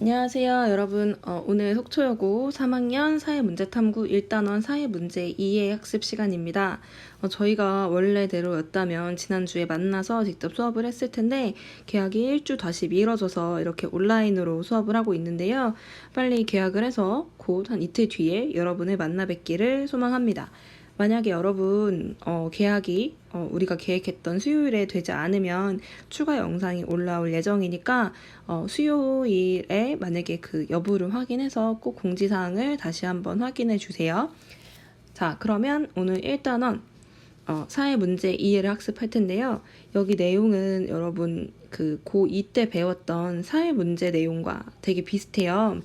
안녕하세요, 여러분. 오늘 속초여고 3학년 사회문제탐구 1단원 사회문제 2의 학습 시간입니다. 저희가 원래대로였다면 지난주에 만나서 직접 수업을 했을 텐데 계약이 일주 다시 미뤄져서 이렇게 온라인으로 수업을 하고 있는데요. 빨리 계약을 해서 곧 한 이틀 뒤에 여러분을 만나 뵙기를 소망합니다. 만약에 여러분 계약이 우리가 계획했던 수요일에 되지 않으면 추가 영상이 올라올 예정이니까 수요일에 만약에 그 여부를 확인해서 꼭 공지사항을 다시 한번 확인해 주세요. 자, 그러면 오늘 1단원 사회문제 이해를 학습할 텐데요. 여기 내용은 여러분 그 고2 때 배웠던 사회문제 내용과 되게 비슷해요.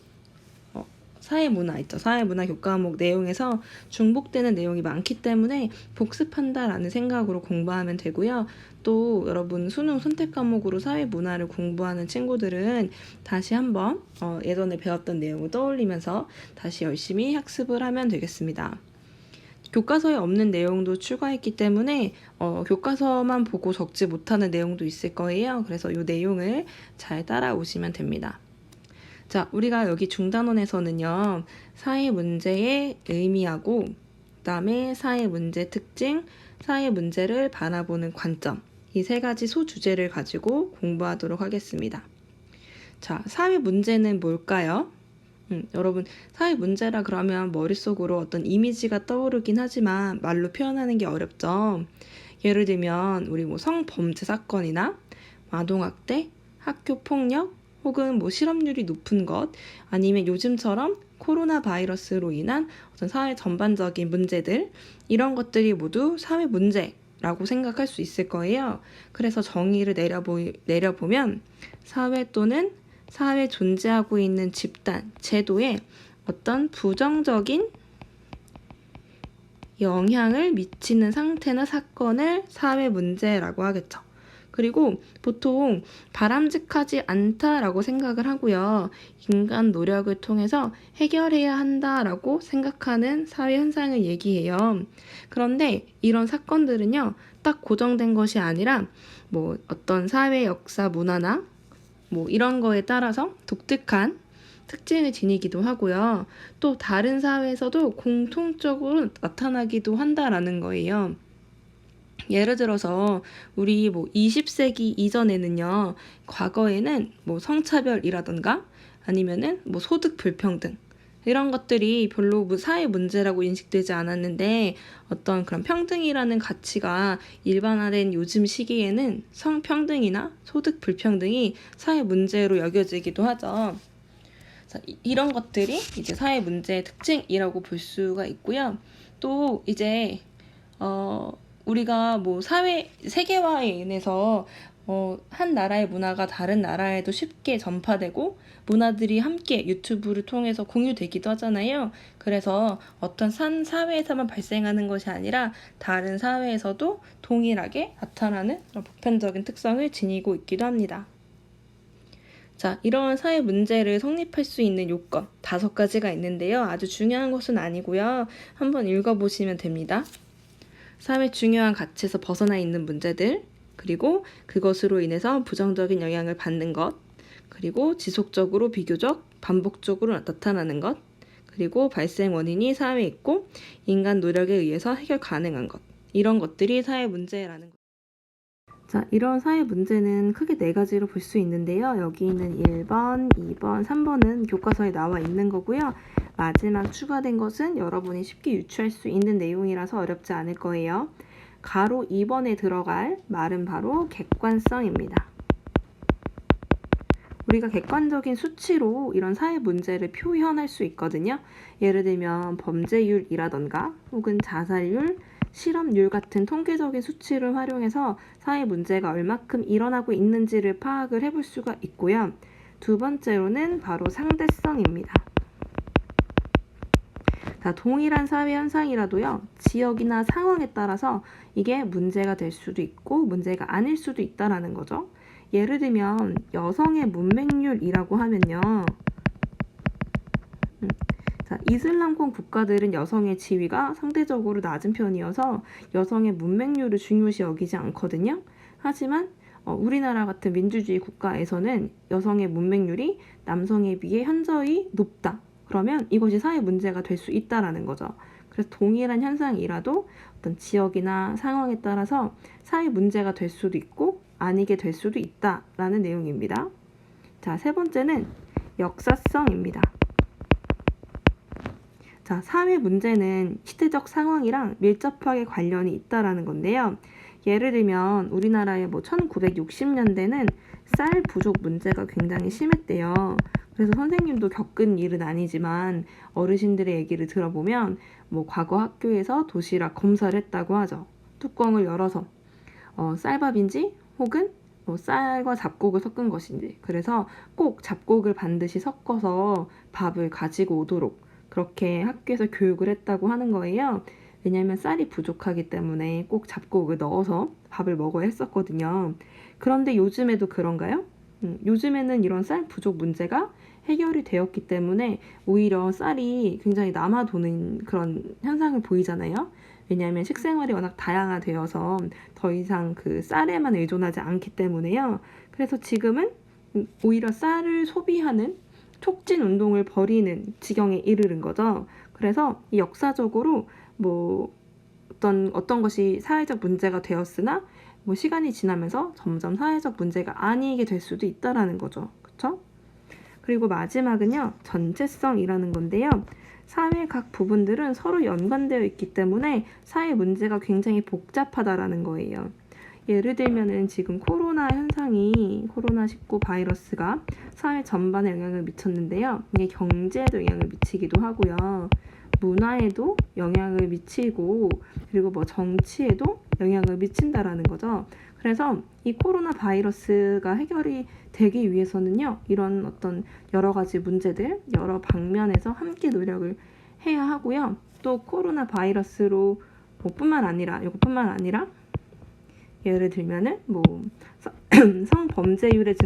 사회문화 있죠. 사회문화 교과목 내용에서 중복되는 내용이 많기 때문에 복습한다라는 생각으로 공부하면 되고요. 또 여러분 수능 선택 과목으로 사회문화를 공부하는 친구들은 다시 한번 예전에 배웠던 내용을 떠올리면서 다시 열심히 학습을 하면 되겠습니다. 교과서에 없는 내용도 추가했기 때문에 교과서만 보고 적지 못하는 내용도 있을 거예요. 그래서 이 내용을 잘 따라오시면 됩니다. 자, 우리가 여기 중단원에서는요, 사회 문제의 의미하고, 그 다음에 사회 문제 특징, 사회 문제를 바라보는 관점, 이 세 가지 소주제를 가지고 공부하도록 하겠습니다. 자, 사회 문제는 뭘까요? 여러분, 사회 문제라 그러면 머릿속으로 어떤 이미지가 떠오르긴 하지만 말로 표현하는 게 어렵죠. 예를 들면, 우리 성범죄 사건이나 아동학대, 학교 폭력, 혹은 실업률이 높은 것, 아니면 요즘처럼 코로나 바이러스로 인한 어떤 사회 전반적인 문제들, 이런 것들이 모두 사회 문제라고 생각할 수 있을 거예요. 그래서 정의를 내려보면 사회 또는 사회에 존재하고 있는 집단, 제도에 어떤 부정적인 영향을 미치는 상태나 사건을 사회 문제라고 하겠죠. 그리고 보통 바람직하지 않다라고 생각을 하고요. 인간 노력을 통해서 해결해야 한다라고 생각하는 사회 현상을 얘기해요. 그런데 이런 사건들은요, 딱 고정된 것이 아니라 어떤 사회 역사 문화나 이런 거에 따라서 독특한 특징을 지니기도 하고요. 또 다른 사회에서도 공통적으로 나타나기도 한다라는 거예요. 예를 들어서 우리 20세기 이전에는요, 과거에는 성차별이라던가 아니면은 소득 불평등 이런 것들이 별로 사회 문제라고 인식되지 않았는데 어떤 그런 평등이라는 가치가 일반화된 요즘 시기에는 성평등이나 소득 불평등이 사회 문제로 여겨지기도 하죠. 자, 이런 것들이 이제 사회 문제의 특징이라고 볼 수가 있고요. 또 이제 우리가 세계화에 인해서 한 나라의 문화가 다른 나라에도 쉽게 전파되고 문화들이 함께 유튜브를 통해서 공유되기도 하잖아요. 그래서 어떤 한 사회에서만 발생하는 것이 아니라 다른 사회에서도 동일하게 나타나는 보편적인 특성을 지니고 있기도 합니다. 자, 이런 사회 문제를 성립할 수 있는 요건 5가지가 있는데요. 아주 중요한 것은 아니고요. 한번 읽어보시면 됩니다. 사회 중요한 가치에서 벗어나 있는 문제들, 그리고 그것으로 인해서 부정적인 영향을 받는 것, 그리고 지속적으로 비교적 반복적으로 나타나는 것, 그리고 발생 원인이 사회에 있고 인간 노력에 의해서 해결 가능한 것, 이런 것들이 사회 문제라는 것. 자, 이런 사회 문제는 크게 4가지로 볼 수 있는데요. 여기 있는 1번, 2번, 3번은 교과서에 나와 있는 거고요. 마지막 추가된 것은 여러분이 쉽게 유추할 수 있는 내용이라서 어렵지 않을 거예요. 가로 2번에 들어갈 말은 바로 객관성입니다. 우리가 객관적인 수치로 이런 사회 문제를 표현할 수 있거든요. 예를 들면 범죄율이라던가 혹은 자살률, 실업률 같은 통계적인 수치를 활용해서 사회 문제가 얼마큼 일어나고 있는지를 파악을 해볼 수가 있고요. 2번째로는 바로 상대성입니다. 자, 동일한 사회 현상이라도요, 지역이나 상황에 따라서 이게 문제가 될 수도 있고 문제가 아닐 수도 있다라는 거죠. 예를 들면 여성의 문맹률이라고 하면요. 자, 이슬람권 국가들은 여성의 지위가 상대적으로 낮은 편이어서 여성의 문맹률을 중요시 여기지 않거든요. 하지만 우리나라 같은 민주주의 국가에서는 여성의 문맹률이 남성에 비해 현저히 높다. 그러면 이것이 사회 문제가 될 수 있다라는 거죠. 그래서 동일한 현상이라도 어떤 지역이나 상황에 따라서 사회 문제가 될 수도 있고 아니게 될 수도 있다라는 내용입니다. 자, 세 번째는 역사성입니다. 자, 사회 문제는 시대적 상황이랑 밀접하게 관련이 있다라는 건데요. 예를 들면 우리나라의 1960년대는 쌀 부족 문제가 굉장히 심했대요. 그래서 선생님도 겪은 일은 아니지만 어르신들의 얘기를 들어보면 과거 학교에서 도시락 검사를 했다고 하죠. 뚜껑을 열어서 쌀밥인지 혹은 쌀과 잡곡을 섞은 것인지, 그래서 꼭 잡곡을 반드시 섞어서 밥을 가지고 오도록 그렇게 학교에서 교육을 했다고 하는 거예요. 왜냐하면 쌀이 부족하기 때문에 꼭 잡곡을 넣어서 밥을 먹어야 했었거든요. 그런데 요즘에도 그런가요? 요즘에는 이런 쌀 부족 문제가 해결이 되었기 때문에 오히려 쌀이 굉장히 남아도는 그런 현상을 보이잖아요. 왜냐하면 식생활이 워낙 다양화되어서 더 이상 그 쌀에만 의존하지 않기 때문에요. 그래서 지금은 오히려 쌀을 소비하는 촉진 운동을 벌이는 지경에 이르는 거죠. 그래서 역사적으로 어떤 것이 사회적 문제가 되었으나 시간이 지나면서 점점 사회적 문제가 아니게 될 수도 있다라는 거죠. 그렇죠? 그리고 마지막은요, 전체성이라는 건데요. 사회 각 부분들은 서로 연관되어 있기 때문에 사회 문제가 굉장히 복잡하다라는 거예요. 예를 들면은 지금 코로나19 바이러스가 사회 전반에 영향을 미쳤는데요. 이게 경제에도 영향을 미치기도 하고요. 문화에도 영향을 미치고, 그리고 정치에도 영향을 미친다라는 거죠. 그래서 이 코로나 바이러스가 해결이 되기 위해서는요, 이런 어떤 여러 가지 문제들, 여러 방면에서 함께 노력을 해야 하고요. 또 코로나 바이러스로 이것뿐만 아니라 예를 들면은 성범죄율의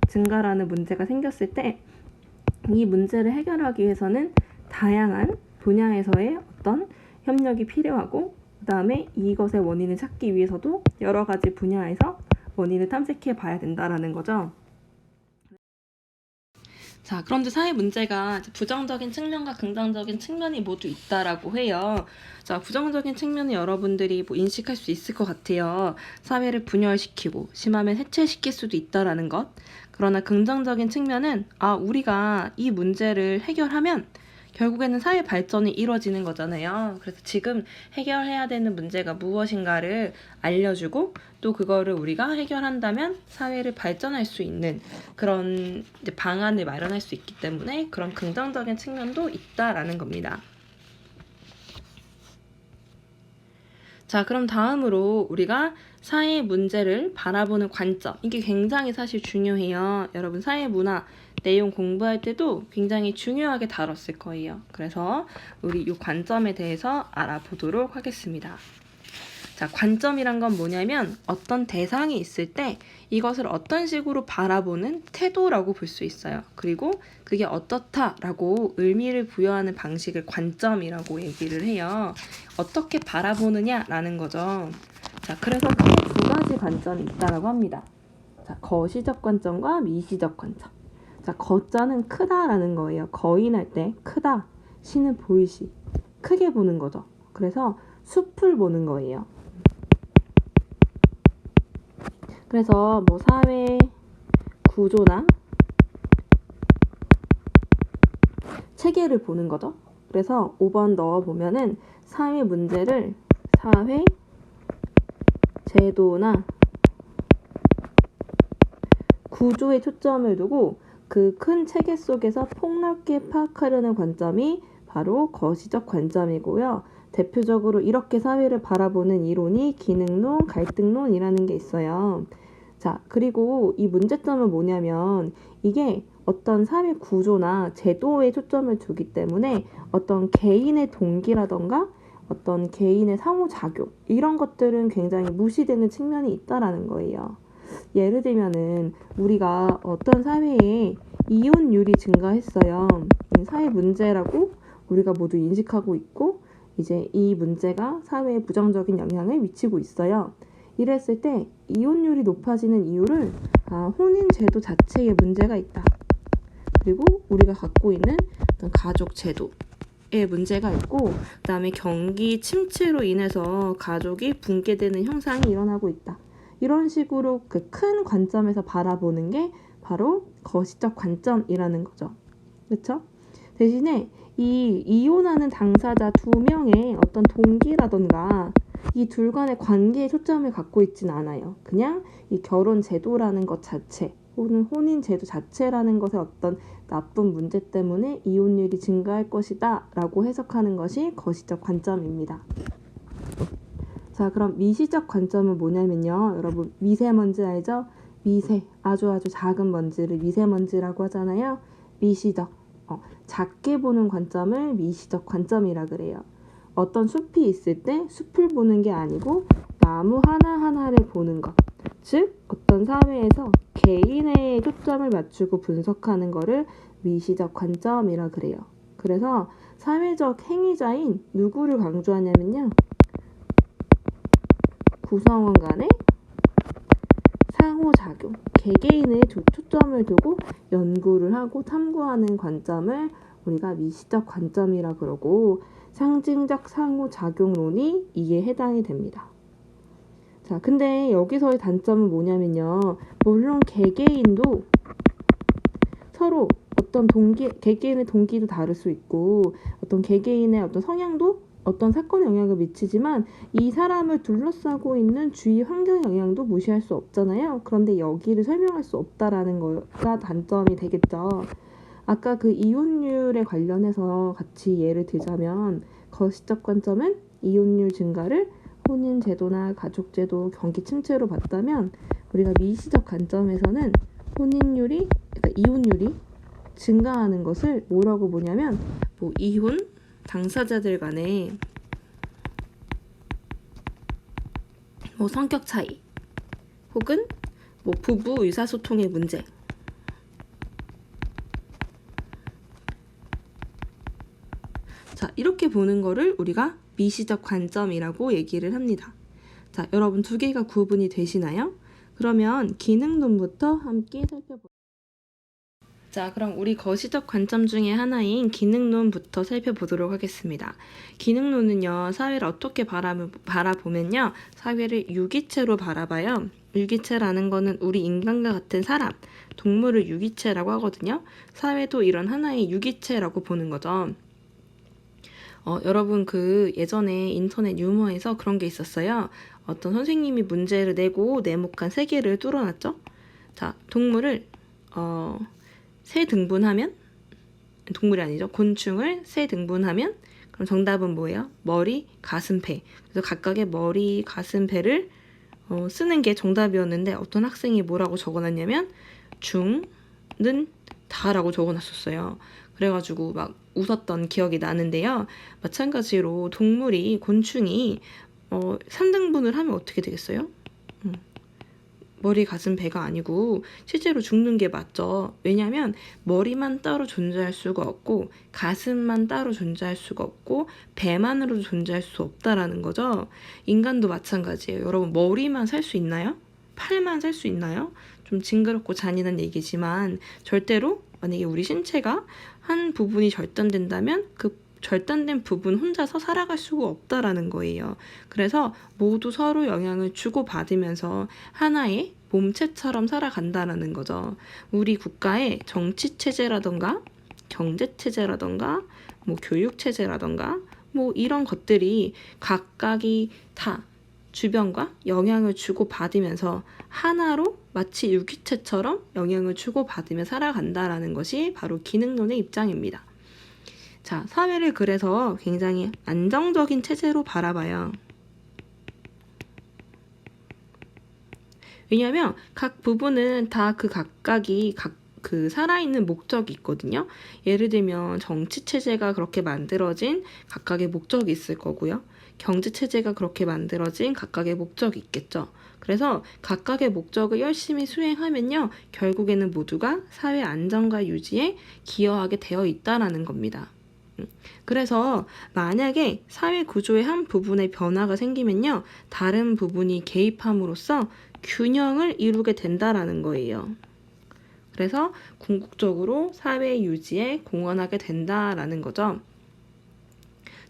증가라는 문제가 생겼을 때 이 문제를 해결하기 위해서는 다양한 분야에서의 어떤 협력이 필요하고, 그 다음에 이것의 원인을 찾기 위해서도 여러 가지 분야에서 원인을 탐색해 봐야 된다라는 거죠. 자, 그런데 사회 문제가 부정적인 측면과 긍정적인 측면이 모두 있다라고 해요. 자, 부정적인 측면은 여러분들이 인식할 수 있을 것 같아요. 사회를 분열시키고 심하면 해체시킬 수도 있다라는 것. 그러나 긍정적인 측면은 우리가 이 문제를 해결하면 결국에는 사회 발전이 이루어지는 거잖아요. 그래서 지금 해결해야 되는 문제가 무엇인가를 알려주고, 또 그거를 우리가 해결한다면 사회를 발전할 수 있는 그런 방안을 마련할 수 있기 때문에 그런 긍정적인 측면도 있다라는 겁니다. 자, 그럼 다음으로 우리가 사회 문제를 바라보는 관점, 이게 굉장히 사실 중요해요. 여러분 사회 문화 내용 공부할 때도 굉장히 중요하게 다뤘을 거예요. 그래서 우리 이 관점에 대해서 알아보도록 하겠습니다. 자, 관점이란 건 뭐냐면 어떤 대상이 있을 때 이것을 어떤 식으로 바라보는 태도라고 볼 수 있어요. 그리고 그게 어떻다라고 의미를 부여하는 방식을 관점이라고 얘기를 해요. 어떻게 바라보느냐라는 거죠. 자, 그래서 크게 두 가지 관점이 있다라고 합니다. 자, 거시적 관점과 미시적 관점. 자, 거자는 크다라는 거예요. 거인할 때 크다, 시는 보이시, 크게 보는 거죠. 그래서 숲을 보는 거예요. 그래서 사회 구조나 체계를 보는 거죠. 그래서 5번 넣어보면은 사회 문제를 사회 제도나 구조에 초점을 두고 그 큰 체계 속에서 폭넓게 파악하려는 관점이 바로 거시적 관점이고요. 대표적으로 이렇게 사회를 바라보는 이론이 기능론, 갈등론이라는 게 있어요. 자, 그리고 이 문제점은 뭐냐면 이게 어떤 사회 구조나 제도에 초점을 두기 때문에 어떤 개인의 동기라던가 어떤 개인의 상호작용, 이런 것들은 굉장히 무시되는 측면이 있다라는 거예요. 예를 들면은 우리가 어떤 사회에 이혼율이 증가했어요. 사회 문제라고 우리가 모두 인식하고 있고, 이제 이 문제가 사회에 부정적인 영향을 미치고 있어요. 이랬을 때 이혼율이 높아지는 이유를 혼인 제도 자체에 문제가 있다. 그리고 우리가 갖고 있는 어떤 가족 제도에 문제가 있고, 그다음에 경기 침체로 인해서 가족이 붕괴되는 현상이 일어나고 있다. 이런 식으로 그 큰 관점에서 바라보는 게 바로 거시적 관점이라는 거죠. 그렇죠? 대신에 이 이혼하는 당사자 두 명의 어떤 동기라던가 이 둘 간의 관계에 초점을 갖고 있지는 않아요. 그냥 이 결혼 제도라는 것 자체 혹은 혼인 제도 자체라는 것의 어떤 나쁜 문제 때문에 이혼율이 증가할 것이다 라고 해석하는 것이 거시적 관점입니다. 자, 그럼 미시적 관점은 뭐냐면요. 여러분, 미세먼지 알죠? 아주 작은 먼지를 미세먼지라고 하잖아요. 미시적, 작게 보는 관점을 미시적 관점이라 그래요. 어떤 숲이 있을 때 숲을 보는 게 아니고 나무 하나하나를 보는 것. 즉, 어떤 사회에서 개인의 초점을 맞추고 분석하는 거를 미시적 관점이라 그래요. 그래서 사회적 행위자인 누구를 강조하냐면요. 구성원 간의 상호작용, 개개인의 초점을 두고 연구를 하고 탐구하는 관점을 우리가 미시적 관점이라 그러고, 상징적 상호작용론이 이에 해당이 됩니다. 자, 근데 여기서의 단점은 뭐냐면요. 물론 개개인도 서로 어떤 개개인의 동기도 다를 수 있고, 어떤 개개인의 어떤 성향도 어떤 사건에 영향을 미치지만 이 사람을 둘러싸고 있는 주위 환경 영향도 무시할 수 없잖아요. 그런데 여기를 설명할 수 없다라는 거가 단점이 되겠죠. 아까 그 이혼율에 관련해서 같이 예를 들자면, 거시적 관점은 이혼율 증가를 혼인 제도나 가족 제도, 경기 침체로 봤다면, 우리가 미시적 관점에서는 그러니까 이혼율이 증가하는 것을 뭐라고 보냐면, 이혼 당사자들 간의 성격 차이 혹은 부부 의사소통의 문제, 자, 이렇게 보는 거를 우리가 미시적 관점이라고 얘기를 합니다. 자, 여러분 두 개가 구분이 되시나요? 그러면 기능론부터 함께 살펴볼게요. 자, 그럼 우리 거시적 관점 중에 하나인 기능론부터 살펴보도록 하겠습니다. 기능론은요, 사회를 어떻게 바라보면요, 사회를 유기체로 바라봐요. 유기체라는 거는 우리 인간과 같은 사람, 동물을 유기체라고 하거든요. 사회도 이런 하나의 유기체라고 보는 거죠. 여러분 예전에 인터넷 유머에서 그런 게 있었어요. 어떤 선생님이 문제를 내고 네모칸 3개를 뚫어놨죠. 자, 동물을 세 등분하면, 동물이 아니죠. 곤충을 세 등분하면, 그럼 정답은 뭐예요? 머리, 가슴, 배. 그래서 각각의 머리, 가슴, 배를 쓰는 게 정답이었는데, 어떤 학생이 뭐라고 적어놨냐면 중는 다라고 적어놨었어요. 그래가지고 막 웃었던 기억이 나는데요. 마찬가지로 곤충이 3등분을 하면 어떻게 되겠어요? 머리, 가슴, 배가 아니고 실제로 죽는 게 맞죠. 왜냐하면 머리만 따로 존재할 수가 없고, 가슴만 따로 존재할 수가 없고, 배만으로도 존재할 수 없다라는 거죠. 인간도 마찬가지예요. 여러분, 머리만 살 수 있나요? 팔만 살 수 있나요? 좀 징그럽고 잔인한 얘기지만 절대로 만약에 우리 신체가 한 부분이 절단된다면 그 절단된 부분 혼자서 살아갈 수가 없다라는 거예요. 그래서 모두 서로 영향을 주고받으면서 하나의 몸체처럼 살아간다라는 거죠. 우리 국가의 정치체제라던가 경제체제라던가 교육체제라던가 이런 것들이 각각이 다 주변과 영향을 주고받으면서 하나로 마치 유기체처럼 영향을 주고받으며 살아간다라는 것이 바로 기능론의 입장입니다. 자, 사회를 그래서 굉장히 안정적인 체제로 바라봐요. 왜냐하면 각 부분은 다 각각이 살아있는 목적이 있거든요. 예를 들면 정치체제가 그렇게 만들어진 각각의 목적이 있을 거고요. 경제체제가 그렇게 만들어진 각각의 목적이 있겠죠. 그래서 각각의 목적을 열심히 수행하면요, 결국에는 모두가 사회 안정과 유지에 기여하게 되어 있다라는 겁니다. 그래서 만약에 사회 구조의 한 부분에 변화가 생기면요, 다른 부분이 개입함으로써 균형을 이루게 된다라는 거예요. 그래서 궁극적으로 사회 유지에 공헌하게 된다라는 거죠.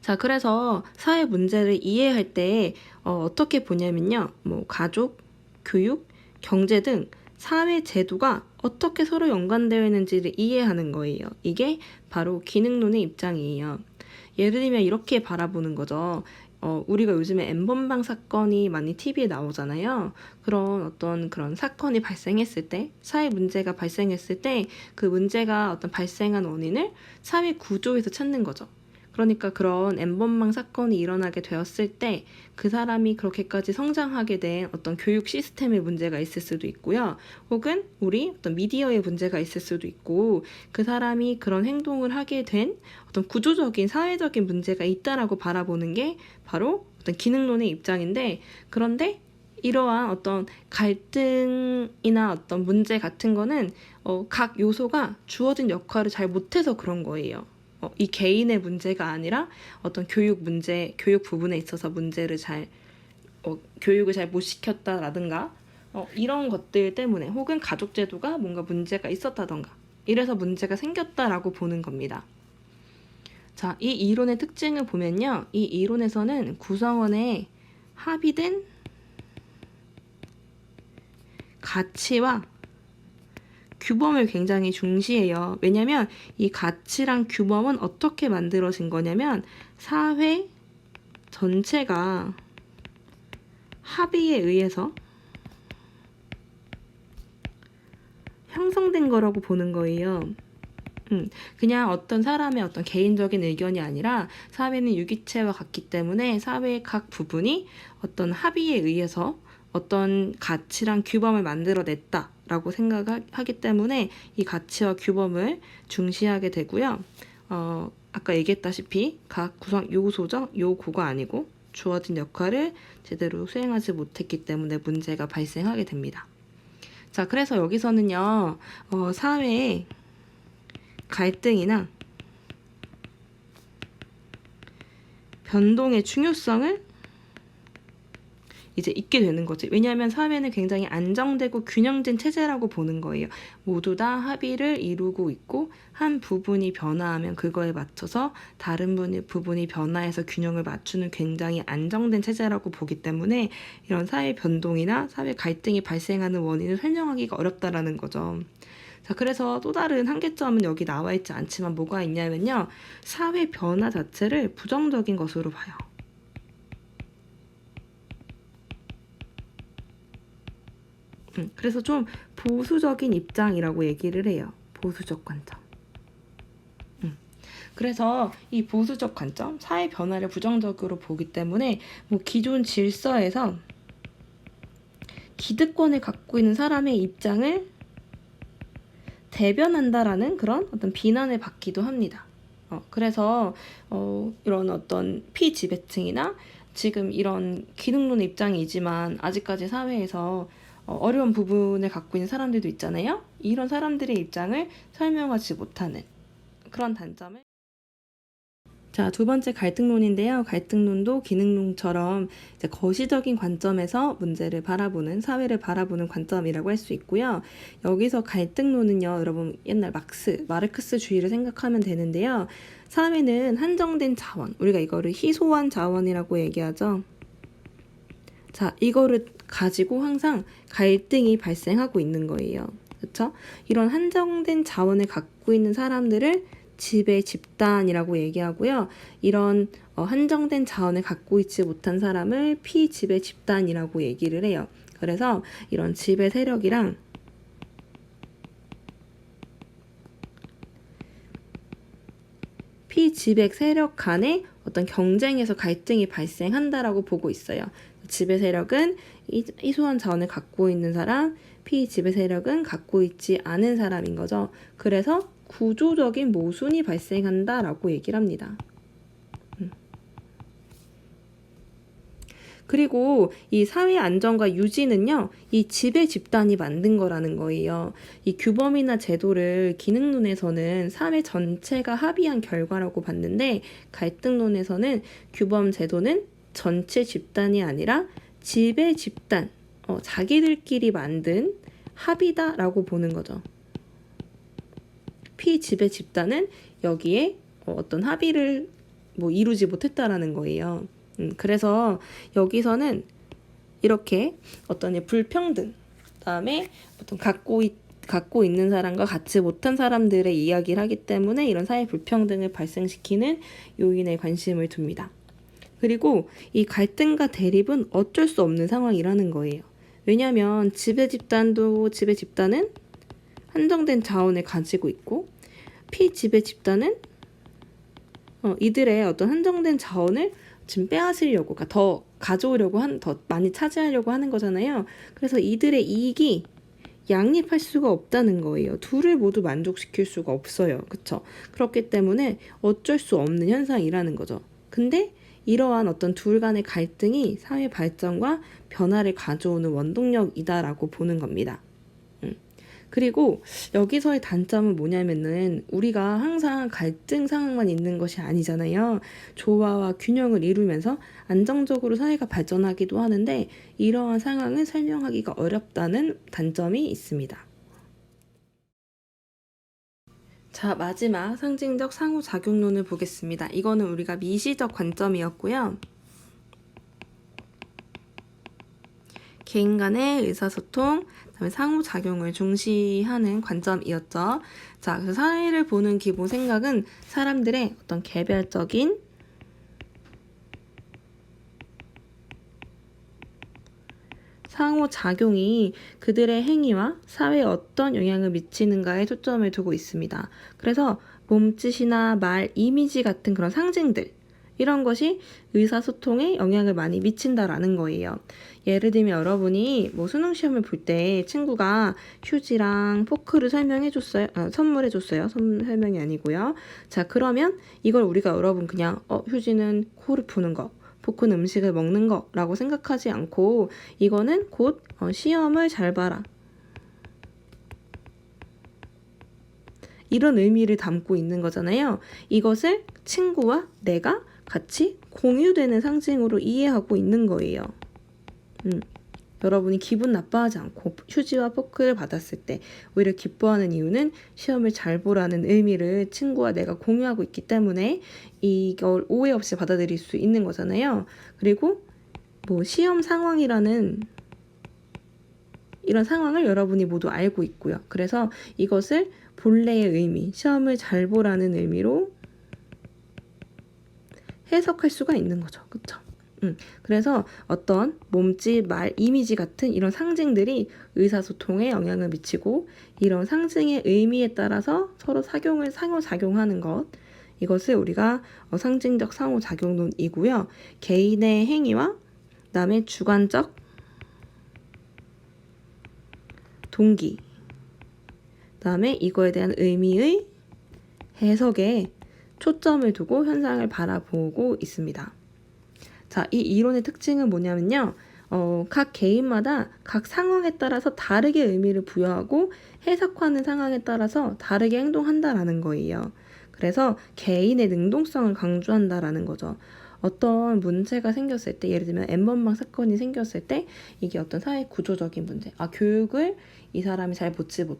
자, 그래서 사회 문제를 이해할 때 어떻게 보냐면요, 뭐 가족, 교육, 경제 등 사회 제도가 어떻게 서로 연관되어 있는지를 이해하는 거예요. 이게 바로 기능론의 입장이에요. 예를 들면 이렇게 바라보는 거죠. 우리가 요즘에 N번방 사건이 많이 TV에 나오잖아요. 그런 사건이 발생했을 때, 사회 문제가 발생했을 때, 그 문제가 어떤 발생한 원인을 사회 구조에서 찾는 거죠. 그러니까 그런 N번방 사건이 일어나게 되었을 때 그 사람이 그렇게까지 성장하게 된 어떤 교육 시스템의 문제가 있을 수도 있고요. 혹은 우리 어떤 미디어의 문제가 있을 수도 있고, 그 사람이 그런 행동을 하게 된 어떤 구조적인 사회적인 문제가 있다라고 바라보는 게 바로 어떤 기능론의 입장인데, 그런데 이러한 어떤 갈등이나 어떤 문제 같은 거는 각 요소가 주어진 역할을 잘 못해서 그런 거예요. 이 개인의 문제가 아니라 어떤 교육 부분에 있어서 교육을 잘 못 시켰다라든가, 이런 것들 때문에, 혹은 가족 제도가 뭔가 문제가 있었다던가, 이래서 문제가 생겼다라고 보는 겁니다. 자, 이 이론의 특징을 보면요, 이 이론에서는 구성원의 합의된 가치와 규범을 굉장히 중시해요. 왜냐면 이 가치랑 규범은 어떻게 만들어진 거냐면 사회 전체가 합의에 의해서 형성된 거라고 보는 거예요. 그냥 어떤 사람의 어떤 개인적인 의견이 아니라 사회는 유기체와 같기 때문에 사회의 각 부분이 어떤 합의에 의해서 어떤 가치랑 규범을 만들어냈다라고 생각하기 때문에 이 가치와 규범을 중시하게 되고요. 아까 얘기했다시피 각 구성 요소죠. 요구가 아니고 주어진 역할을 제대로 수행하지 못했기 때문에 문제가 발생하게 됩니다. 자, 그래서 여기서는요, 사회의 갈등이나 변동의 중요성을 이제 있게 되는 거지. 왜냐하면 사회는 굉장히 안정되고 균형된 체제라고 보는 거예요. 모두 다 합의를 이루고 있고 한 부분이 변화하면 그거에 맞춰서 다른 부분이 변화해서 균형을 맞추는 굉장히 안정된 체제라고 보기 때문에 이런 사회 변동이나 사회 갈등이 발생하는 원인을 설명하기가 어렵다라는 거죠. 자, 그래서 또 다른 한계점은 여기 나와 있지 않지만 뭐가 있냐면요, 사회 변화 자체를 부정적인 것으로 봐요. 그래서 좀 보수적인 입장이라고 얘기를 해요. 보수적 관점. 그래서 이 보수적 관점, 사회 변화를 부정적으로 보기 때문에 뭐 기존 질서에서 기득권을 갖고 있는 사람의 입장을 대변한다라는 그런 어떤 비난을 받기도 합니다. 그래서 이런 어떤 피지배층이나 지금 이런 기능론의 입장이지만 아직까지 사회에서 어려운 부분을 갖고 있는 사람들도 있잖아요. 이런 사람들의 입장을 설명하지 못하는 그런 단점을. 자, 두 번째 갈등론인데요. 갈등론도 기능론처럼 이제 거시적인 관점에서 문제를 바라보는, 사회를 바라보는 관점이라고 할 수 있고요. 여기서 갈등론은요, 여러분 옛날 마르크스주의를 생각하면 되는데요. 사회는 한정된 자원, 우리가 이거를 희소한 자원이라고 얘기하죠. 자, 이거를 가지고 항상 갈등이 발생하고 있는 거예요. 그렇죠? 이런 한정된 자원을 갖고 있는 사람들을 지배 집단이라고 얘기하고요. 이런 한정된 자원을 갖고 있지 못한 사람을 피지배 집단이라고 얘기를 해요. 그래서 이런 지배 세력이랑 피지배 세력 간의 어떤 경쟁에서 갈등이 발생한다라고 보고 있어요. 지배 세력은 희소한 자원을 갖고 있는 사람, 피지배 세력은 갖고 있지 않은 사람인 거죠. 그래서 구조적인 모순이 발생한다라고 얘기를 합니다. 그리고 이 사회 안정과 유지는요, 이 지배 집단이 만든 거라는 거예요. 이 규범이나 제도를 기능론에서는 사회 전체가 합의한 결과라고 봤는데, 갈등론에서는 규범 제도는 전체 집단이 아니라 지배 집단, 자기들끼리 만든 합의다라고 보는 거죠. 피지배 집단은 여기에 어떤 합의를 이루지 못했다라는 거예요. 그래서 여기서는 이렇게 어떤 불평등, 그다음에 어떤 갖고 있는 사람과 갖지 못한 사람들의 이야기를 하기 때문에 이런 사회 불평등을 발생시키는 요인에 관심을 둡니다. 그리고 이 갈등과 대립은 어쩔 수 없는 상황이라는 거예요. 왜냐하면 지배 집단은 한정된 자원을 가지고 있고, 피지배 집단은 이들의 어떤 한정된 자원을 지금 빼앗으려고, 그러니까 더 가져오려고 더 많이 차지하려고 하는 거잖아요. 그래서 이들의 이익이 양립할 수가 없다는 거예요. 둘을 모두 만족시킬 수가 없어요. 그쵸? 그렇기 때문에 어쩔 수 없는 현상이라는 거죠. 근데 이러한 어떤 둘 간의 갈등이 사회 발전과 변화를 가져오는 원동력이다라고 보는 겁니다. 그리고 여기서의 단점은 뭐냐면은 우리가 항상 갈등 상황만 있는 것이 아니잖아요. 조화와 균형을 이루면서 안정적으로 사회가 발전하기도 하는데, 이러한 상황은 설명하기가 어렵다는 단점이 있습니다. 자, 마지막 상징적 상호작용론을 보겠습니다. 이거는 우리가 미시적 관점이었고요. 개인 간의 의사소통, 그다음에 상호작용을 중시하는 관점이었죠. 자, 그래서 사회를 보는 기본 생각은 사람들의 어떤 개별적인 상호작용이 그들의 행위와 사회에 어떤 영향을 미치는가에 초점을 두고 있습니다. 그래서 몸짓이나 말, 이미지 같은 그런 상징들, 이런 것이 의사소통에 영향을 많이 미친다라는 거예요. 예를 들면 여러분이 수능 시험을 볼 때 친구가 휴지랑 포크를 선물해줬어요. 설명이 아니고요. 자, 그러면 이걸 우리가 여러분 그냥 휴지는 코를 푸는 거, 포크는 음식을 먹는 거라고 생각하지 않고, 이거는 곧 시험을 잘 봐라, 이런 의미를 담고 있는 거잖아요. 이것을 친구와 내가 같이 공유되는 상징으로 이해하고 있는 거예요. 여러분이 기분 나빠하지 않고 휴지와 포크를 받았을 때 오히려 기뻐하는 이유는 시험을 잘 보라는 의미를 친구와 내가 공유하고 있기 때문에 이걸 오해 없이 받아들일 수 있는 거잖아요. 그리고 시험 상황이라는 이런 상황을 여러분이 모두 알고 있고요. 그래서 이것을 본래의 의미, 시험을 잘 보라는 의미로 해석할 수가 있는 거죠. 그쵸? 그래서 어떤 몸짓, 말, 이미지 같은 이런 상징들이 의사소통에 영향을 미치고, 이런 상징의 의미에 따라서 서로 상호작용하는 것, 이것을 우리가 상징적 상호작용론이고요. 개인의 행위와 그다음에 주관적 동기, 그다음에 이거에 대한 의미의 해석에 초점을 두고 현상을 바라보고 있습니다. 자, 이 이론의 특징은 뭐냐면요. 각 개인마다 각 상황에 따라서 다르게 의미를 부여하고 해석하는 상황에 따라서 다르게 행동한다라는 거예요. 그래서 개인의 능동성을 강조한다라는 거죠. 어떤 문제가 생겼을 때, 예를 들면 N번방 사건이 생겼을 때 이게 어떤 사회 구조적인 문제, 교육을 이 사람이 잘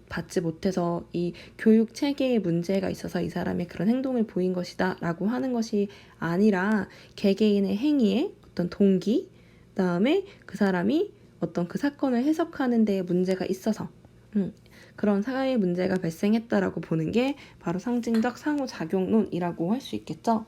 받지 못해서 이 교육 체계에 문제가 있어서 이 사람이 그런 행동을 보인 것이다 라고 하는 것이 아니라, 개개인의 행위에 어떤 동기, 그다음에 그 사람이 어떤 그 사건을 해석하는 데에 문제가 있어서 그런 사회의 문제가 발생했다라고 보는 게 바로 상징적 상호작용론이라고 할 수 있겠죠.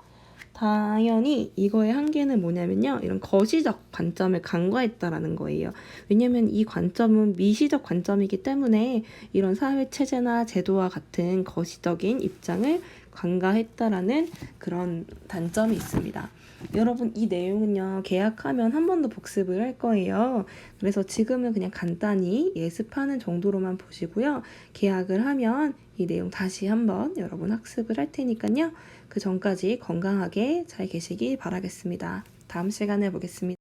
당연히 이거의 한계는 뭐냐면요. 이런 거시적 관점을 간과했다라는 거예요. 왜냐면 이 관점은 미시적 관점이기 때문에 이런 사회체제나 제도와 같은 거시적인 입장을 간과했다라는 그런 단점이 있습니다. 여러분, 이 내용은요, 계약하면 한 번 더 복습을 할 거예요. 그래서 지금은 그냥 간단히 예습하는 정도로만 보시고요. 계약을 하면 이 내용 다시 한번 여러분 학습을 할 테니까요. 그 전까지 건강하게 잘 계시기 바라겠습니다. 다음 시간에 보겠습니다.